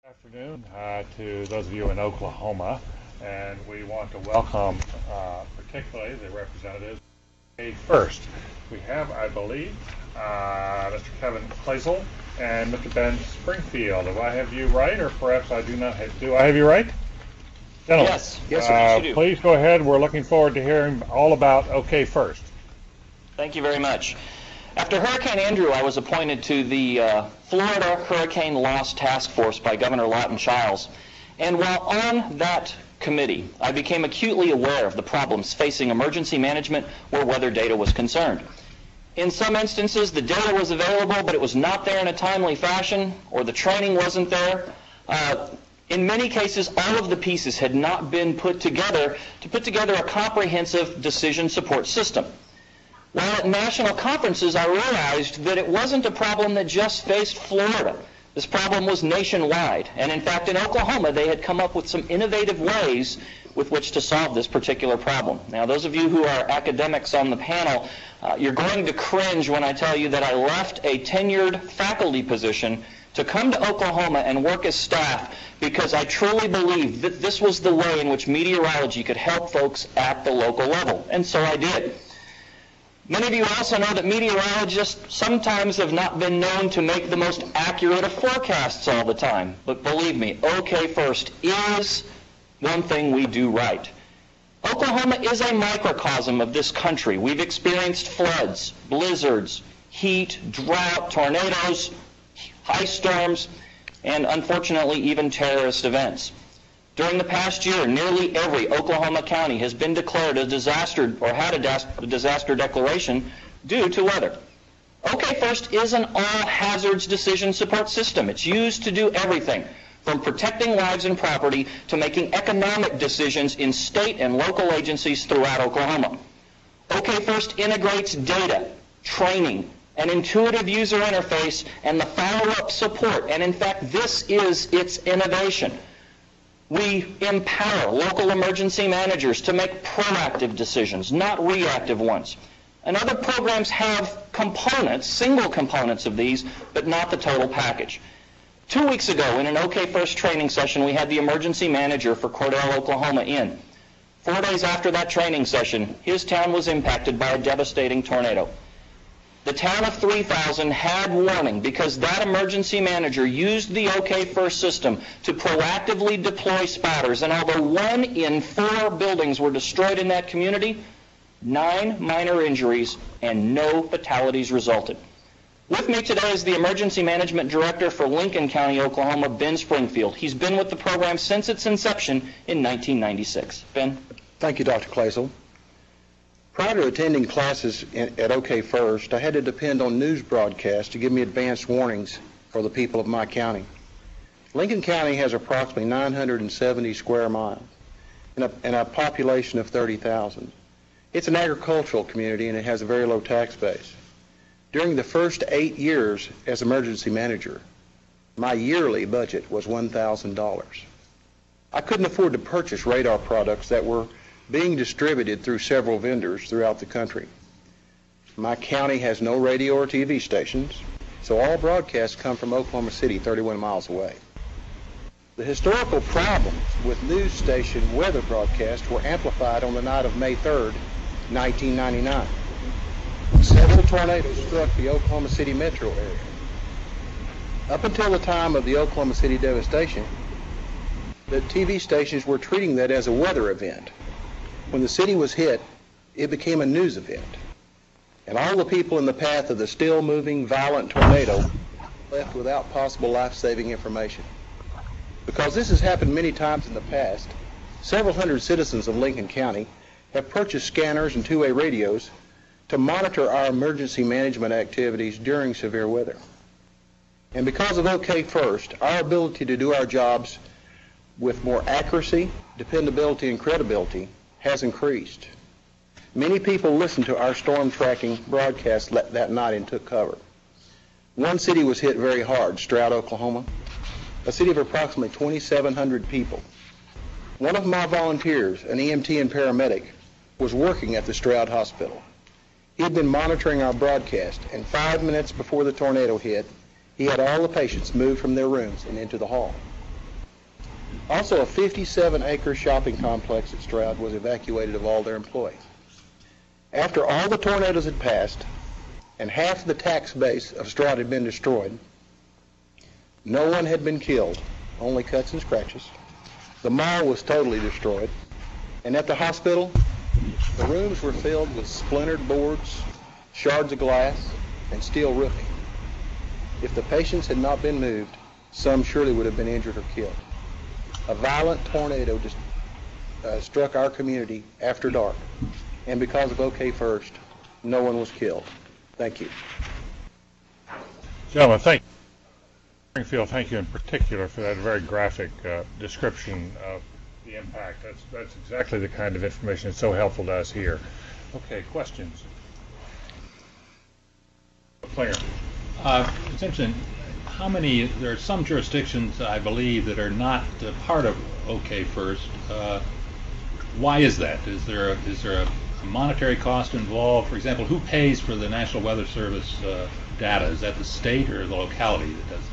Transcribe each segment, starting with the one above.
Afternoon to those of you in Oklahoma, and we want to welcome particularly the representatives. First, we have, I believe, Mr. Kevin Clazel and Mr. Ben Springfield. Do I have you right, or perhaps I do not have? Do I have you right? Gentlemen, Yes, sir. You do. Please go ahead. We're looking forward to hearing all about OK First. Thank you very much. After Hurricane Andrew, I was appointed to the Florida Hurricane Loss Task Force by Governor Lawton Chiles. And while on that committee, I became acutely aware of the problems facing emergency management where weather data was concerned. In some instances, the data was available, but it was not there in a timely fashion, or the training wasn't there. In many cases, all of the pieces had not been put together to put together a comprehensive decision support system. While at national conferences, I realized that it wasn't a problem that just faced Florida. This problem was nationwide. And in fact, in Oklahoma, they had come up with some innovative ways with which to solve this particular problem. Now, those of you who are academics on the panel, you're going to cringe when I tell you that I left a tenured faculty position to come to Oklahoma and work as staff because I truly believed that this was the way in which meteorology could help folks at the local level. And so I did. Many of you also know that meteorologists sometimes have not been known to make the most accurate of forecasts all the time. But believe me, OK First is one thing we do right. Oklahoma is a microcosm of this country. We've experienced floods, blizzards, heat, drought, tornadoes, ice storms, and unfortunately even terrorist events. During the past year, nearly every Oklahoma county has been declared a disaster or had a disaster declaration due to weather. OK First is an all-hazards decision support system. It's used to do everything from protecting lives and property to making economic decisions in state and local agencies throughout Oklahoma. OK First integrates data, training, an intuitive user interface, and the follow-up support. And in fact, this is its innovation. We empower local emergency managers to make proactive decisions, not reactive ones. And other programs have components, single components of these, but not the total package. 2 weeks ago, in an OK First training session, we had the emergency manager for Cordell, Oklahoma in. 4 days after that training session, his town was impacted by a devastating tornado. The town of 3,000 had warning because that emergency manager used the OK First system to proactively deploy spotters. And although 1 in 4 buildings were destroyed in that community, 9 minor injuries and no fatalities resulted. With me today is the Emergency Management Director for Lincoln County, Oklahoma, Ben Springfield. He's been with the program since its inception in 1996. Ben? Thank you, Dr. Clazel. Prior to attending classes at OK First, I had to depend on news broadcasts to give me advanced warnings for the people of my county. Lincoln County has approximately 970 square miles and a population of 30,000. It's an agricultural community and it has a very low tax base. During the first 8 years as emergency manager, my yearly budget was $1,000. I couldn't afford to purchase radar products that were being distributed through several vendors throughout the country. My county has no radio or TV stations, so all broadcasts come from Oklahoma City, 31 miles away. The historical problems with news station weather broadcasts were amplified on the night of May 3rd, 1999. Several tornadoes struck the Oklahoma City metro area. Up until the time of the Oklahoma City devastation, the TV stations were treating that as a weather event. When the city was hit, it became a news event. And all the people in the path of the still-moving, violent tornado left without possible life-saving information. Because this has happened many times in the past, several hundred citizens of Lincoln County have purchased scanners and two-way radios to monitor our emergency management activities during severe weather. And because of OK First, our ability to do our jobs with more accuracy, dependability, and credibility has increased. Many people listened to our storm tracking broadcast that night and took cover. One city was hit very hard, Stroud, Oklahoma, a city of approximately 2,700 people. One of my volunteers, an EMT and paramedic, was working at the Stroud Hospital. He had been monitoring our broadcast, and 5 minutes before the tornado hit, he had all the patients moved from their rooms and into the hall. Also, a 57-acre shopping complex at Stroud was evacuated of all their employees. After all the tornadoes had passed and half the tax base of Stroud had been destroyed, no one had been killed, only cuts and scratches. The mall was totally destroyed, and at the hospital, the rooms were filled with splintered boards, shards of glass, and steel roofing. If the patients had not been moved, some surely would have been injured or killed. A violent tornado just struck our community after dark, and because of OK First, no one was killed. Thank you. Gentlemen, thank you. Springfield, thank you in particular for that very graphic description of the impact. That's exactly the kind of information that's so helpful to us here. Okay, questions? Player. It's interesting. There are some jurisdictions, I believe, that are not part of OK First. Why is that? Is there a monetary cost involved? For example, who pays for the National Weather Service data? Is that the state or the locality that does that?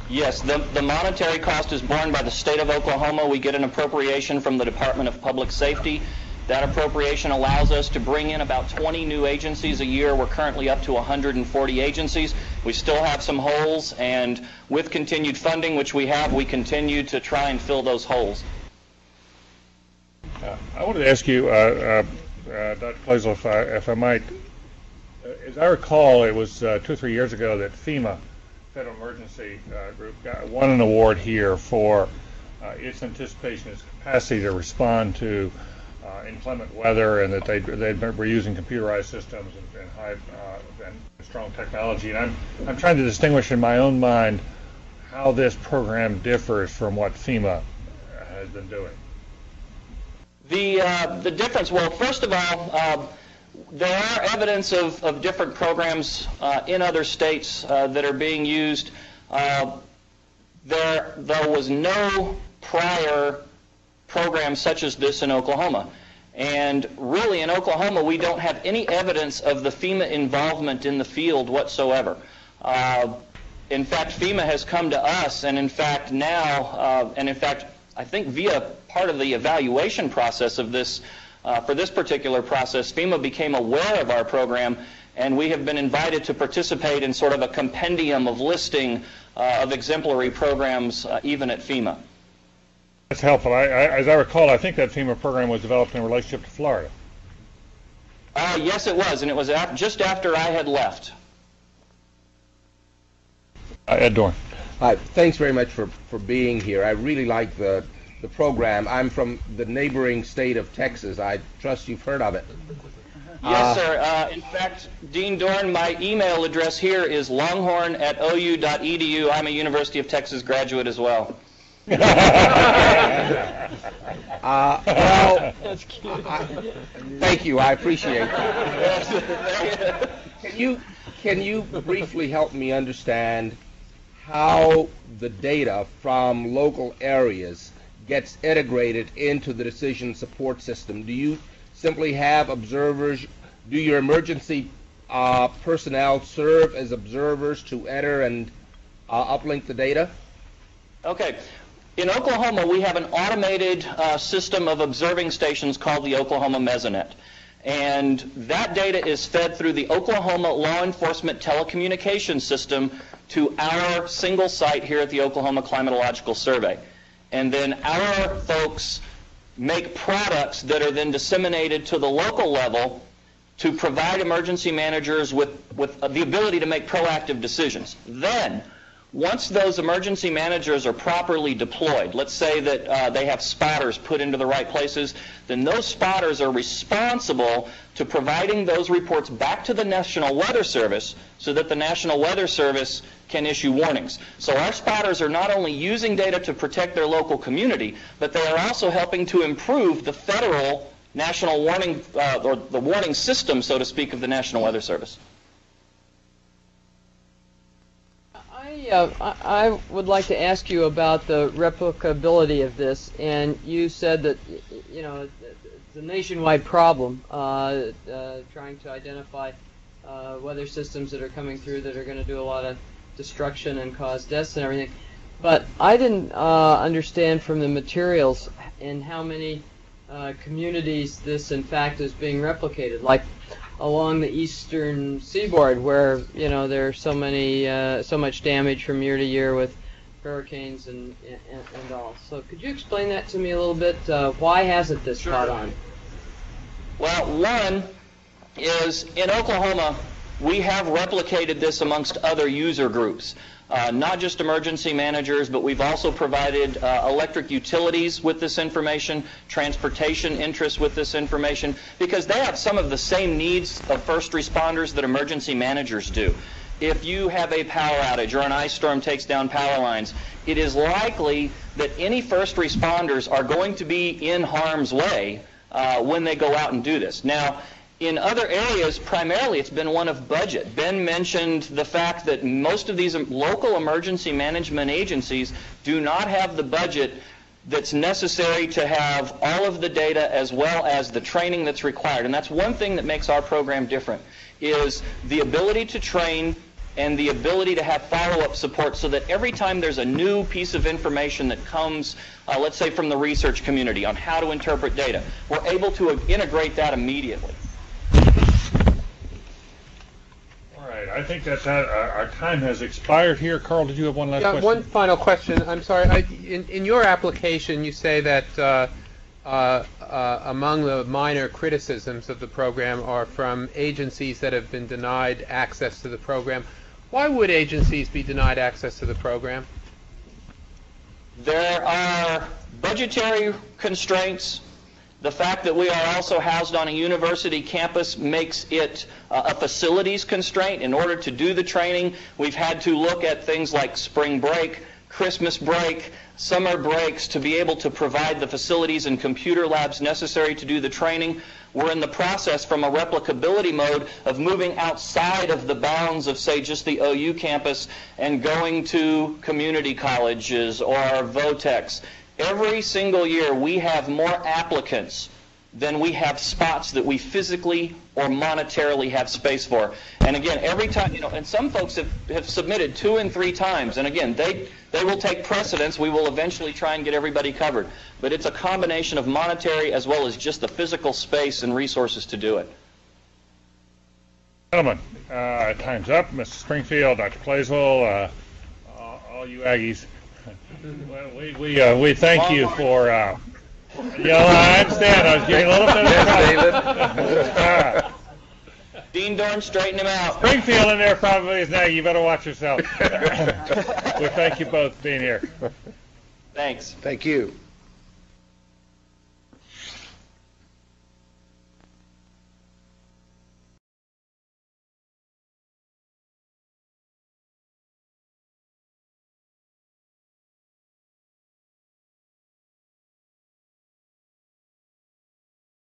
Yes, the monetary cost is borne by the state of Oklahoma. We get an appropriation from the Department of Public Safety. That appropriation allows us to bring in about 20 new agencies a year. We're currently up to 140 agencies. We still have some holes, and with continued funding, which we have, we continue to try and fill those holes. I wanted to ask you, Dr. Clazel, if I might, as I recall, it was 2 or 3 years ago that FEMA, Federal Emergency Group, won an award here for its anticipation, its capacity to respond to inclement weather, and that they were using computerized systems and high and strong technology. And I'm trying to distinguish in my own mind how this program differs from what FEMA has been doing. The difference, well, first of all, there are evidence of different programs in other states that are being used. There was no prior program such as this in Oklahoma. And really, in Oklahoma, we don't have any evidence of the FEMA involvement in the field whatsoever. In fact, FEMA has come to us, and in fact now, I think via part of the evaluation process of this, for this particular process, FEMA became aware of our program, and we have been invited to participate in sort of a compendium of listing of exemplary programs even at FEMA. That's helpful. As I recall, I think that FEMA program was developed in relationship to Florida. Yes, it was, and it was just after I had left. Ed Dorn. Hi, thanks very much for being here. I really like the program. I'm from the neighboring state of Texas. I trust you've heard of it. Yes, sir. In fact, Dean Dorn, my email address here is longhorn@ou.edu. I'm a University of Texas graduate as well. Well, thank you. I appreciate that. Can you briefly help me understand how the data from local areas gets integrated into the decision support system? Do you simply have observers? Do your emergency personnel serve as observers to enter and uplink the data? Okay. In Oklahoma, we have an automated system of observing stations called the Oklahoma Mesonet. And that data is fed through the Oklahoma Law Enforcement Telecommunications system to our single site here at the Oklahoma Climatological Survey. And then our folks make products that are then disseminated to the local level to provide emergency managers with the ability to make proactive decisions. Then, once those emergency managers are properly deployed, let's say that they have spotters put into the right places, then those spotters are responsible to providing those reports back to the National Weather Service so that the National Weather Service can issue warnings. So our spotters are not only using data to protect their local community, but they are also helping to improve the federal national warning, or the warning system, so to speak, of the National Weather Service. I would like to ask you about the replicability of this, and you said that it's a nationwide problem trying to identify weather systems that are coming through that are going to do a lot of destruction and cause deaths and everything. But I didn't understand from the materials in how many communities this, in fact, is being replicated. Like along the eastern seaboard, where there's so much damage from year to year with hurricanes and all. So could you explain that to me a little bit? Why hasn't this caught on? Well, one is in Oklahoma, we have replicated this amongst other user groups. Not just emergency managers, but we've also provided electric utilities with this information, transportation interests with this information, because they have some of the same needs of first responders that emergency managers do. If you have a power outage or an ice storm takes down power lines, it is likely that any first responders are going to be in harm's way when they go out and do this. Now, in other areas, primarily it's been one of budget. Ben mentioned the fact that most of these local emergency management agencies do not have the budget that's necessary to have all of the data as well as the training that's required. And that's one thing that makes our program different, is the ability to train and the ability to have follow-up support, so that every time there's a new piece of information that comes, let's say from the research community on how to interpret data, we're able to integrate that immediately. All right, I think that our time has expired here. Carl, did you have one last question? One final question. I'm sorry. In your application, you say that among the minor criticisms of the program are from agencies that have been denied access to the program. Why would agencies be denied access to the program? There are budgetary constraints. The fact that we are also housed on a university campus makes it a facilities constraint. In order to do the training, we've had to look at things like spring break, Christmas break, summer breaks to be able to provide the facilities and computer labs necessary to do the training. We're in the process from a replicability mode of moving outside of the bounds of, say, just the OU campus and going to community colleges or VOTEX. Every single year we have more applicants than we have spots that we physically or monetarily have space for. And again, every time, and some folks have submitted 2 and 3 times, and again, they will take precedence. We will eventually try and get everybody covered. But it's a combination of monetary as well as just the physical space and resources to do it. Gentlemen, time's up. Mr. Springfield, Dr. Clayswell, all you Aggies, we thank you for... I understand. I was getting a little bit of trouble. Dean Dorn, straighten him out. Springfield in there probably is now. You better watch yourself. We thank you both for being here. Thanks. Thank you.